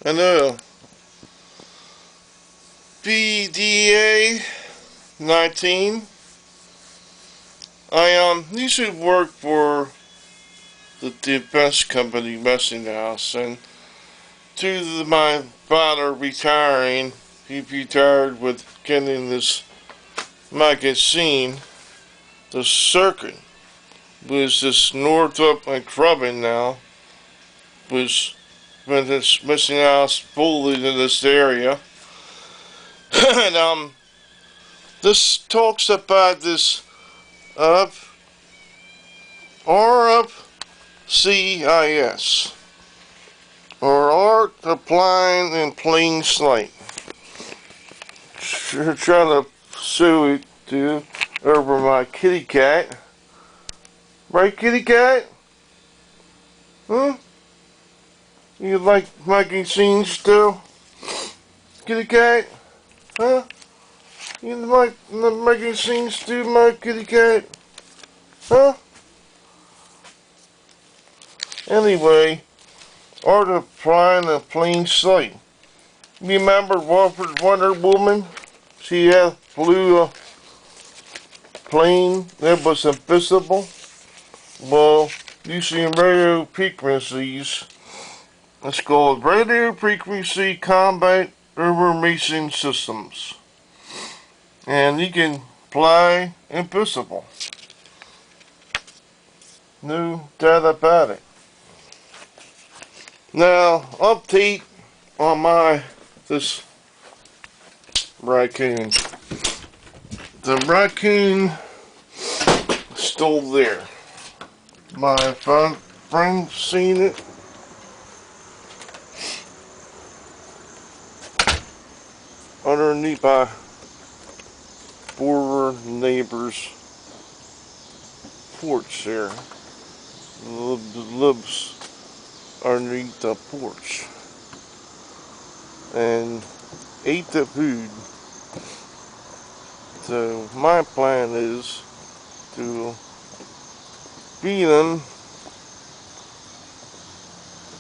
And VEDA 19. I used to work for the defense company Westinghouse, and due to my father retiring, he retired with getting this magazine. The circuit was this Northrop and Crubbin now was when this Westinghouse fully in this area. And this talks about this RFCIS, or Art Applying in Plain Sight. Trying to show it to over my kitty cat. Right, kitty cat? Huh? You like magazines too? Kitty cat? Huh? You like the magazines too, my kitty cat? Huh? Anyway, Art of Flying in Plain Sight. Remember Wonder Woman? She had flew a plane that was invisible. Well, using radio frequencies, it's called Radio Frequency Combat Information Systems. And you can fly invisible. No doubt about it. Now, update on this Raccoon. The Raccoon is still there. My friend seen it. Underneath my former neighbor's porch there. Lives underneath the porch. And ate the food. So my plan is to feed them,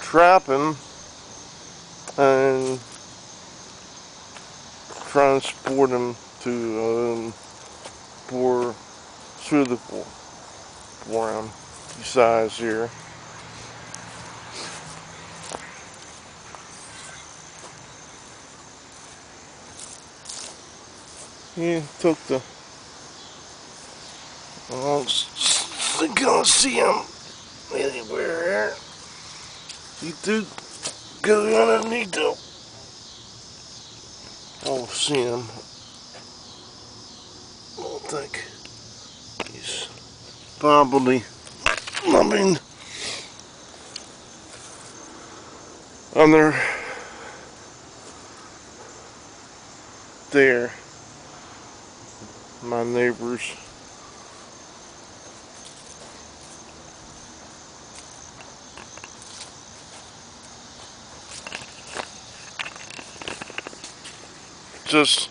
trap them, and transport them to for suitable for them besides here. He took the. I don't think I'll see him anywhere here. He did go underneath though. I'll see him. I don't think he's probably living under there. My neighbors. Just